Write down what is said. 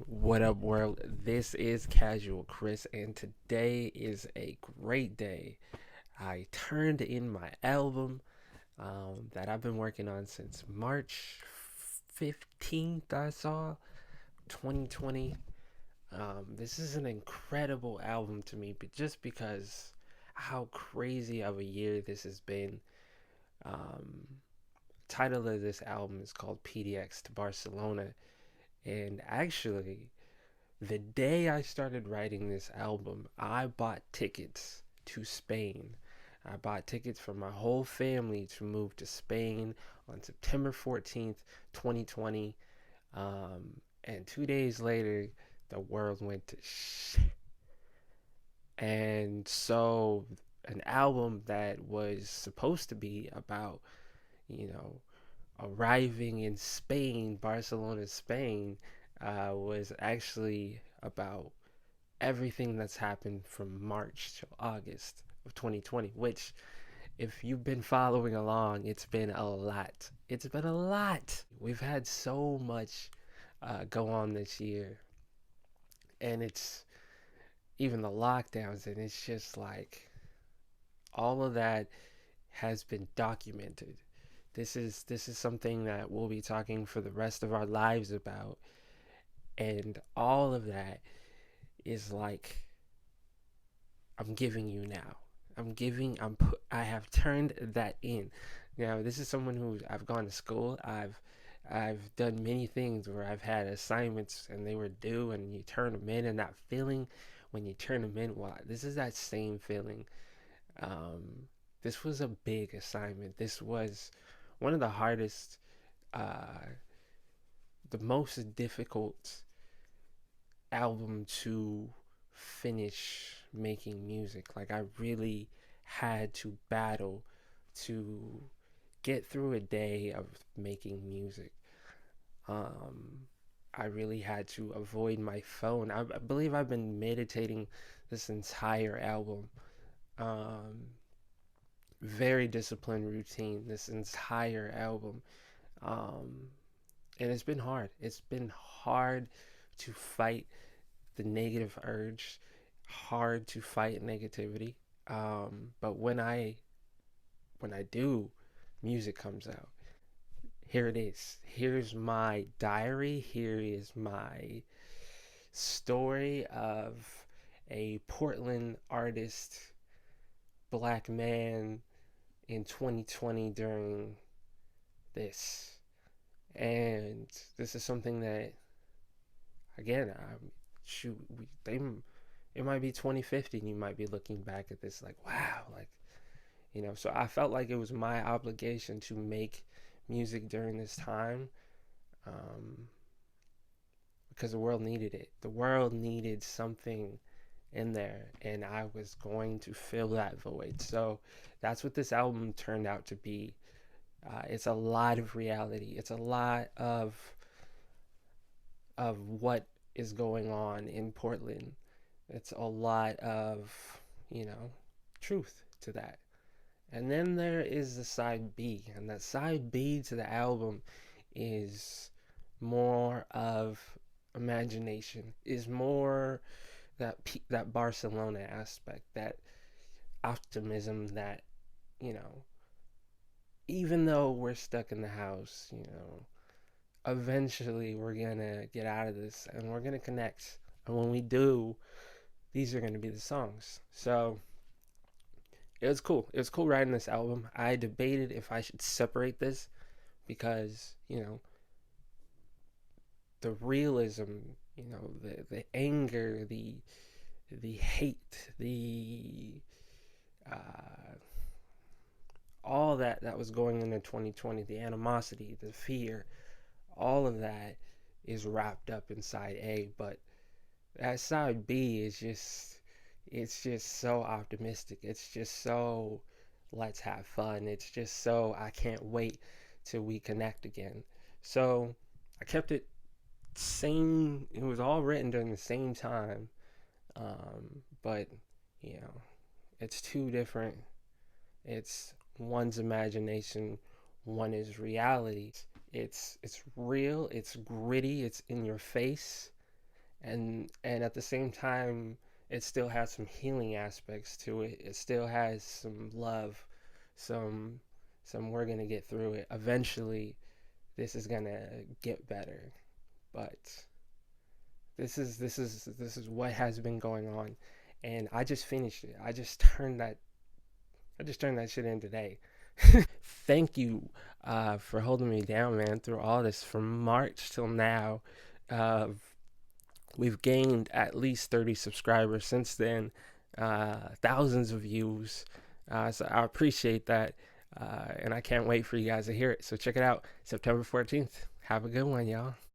What up, world? This is Casual Chris, and today is a great day. I turned in my album that I've been working on since March 15th, I saw 2020. This is an incredible album to me, but just because how crazy of a year this has been. Um, Title of this album is called PDX to Barcelona, and actually, the day I started writing this album, I bought tickets to Spain. I bought tickets for my whole family to move to Spain on September 14th, 2020. And 2 days later, the world went to shit. And so, an album that was supposed to be about, you know, arriving in Spain, Barcelona, Spain, was actually about everything that's happened from March to August of 2020, which, if you've been following along, it's been a lot. It's been a lot. We've had so much go on this year, and it's even the lockdowns, and it's just like all of that has been documented. This is something that we'll be talking for the rest of our lives about, and all of that is like I'm giving you now. I have turned that in. Now, this is someone who I've gone to school. I've done many things where I've had assignments and they were due and you turn them in, and that feeling when you turn them in, well, this is that same feeling. Um, this was a big assignment. This was one of the hardest, uh, the most difficult album to finish making music. Like, I really had to battle to get through a day of making music. Um, I really had to avoid my phone. I believe I've been meditating this entire album. Um, Very disciplined routine this entire album. Um, and it's been hard. It's been hard to fight the negative urge, hard to fight negativity. But when I do, music comes out. Here it is. Here's my diary. Here is my story of a Portland artist, black man in 2020 during this. And this is something that, again, shoot, it might be 2050 and you might be looking back at this like, wow, like, so I felt like it was my obligation to make music during this time, um, because the world needed it. The world needed something in there, and I was going to fill that void. So that's what this album turned out to be. It's a lot of reality. It's a lot of what is going on in Portland. It's a lot of, you know, truth to that. And then there is the side B, and that side B to the album is more of imagination, is more that Barcelona aspect, that optimism, that, you know, even though we're stuck in the house, eventually we're gonna get out of this and we're gonna connect. And when we do, these are gonna be the songs. So it was cool. It was cool writing this album. I debated if I should separate this because, the realism, the anger, the hate, the uh, all that was going into 2020, the animosity, the fear, all of that is wrapped up inside A. But that side B is it's just so optimistic. It's just so let's have fun. It's just so I can't wait till we connect again. So I kept it same. It was all written during the same time, but you know, it's two different. It's one's imagination, one is reality. It's real. It's gritty. It's in your face. and at the same time, it still has some healing aspects to it. It still has some love, some we're gonna get through it. Eventually, this is gonna get better. But this is what has been going on, and I just finished it. I just turned that shit in today. Thank you for holding me down, man, through all this from March till now. Uh, we've gained at least 30 subscribers since then, thousands of views. So I appreciate that. And I can't wait for you guys to hear it. So check it out September 14th. Have a good one, y'all.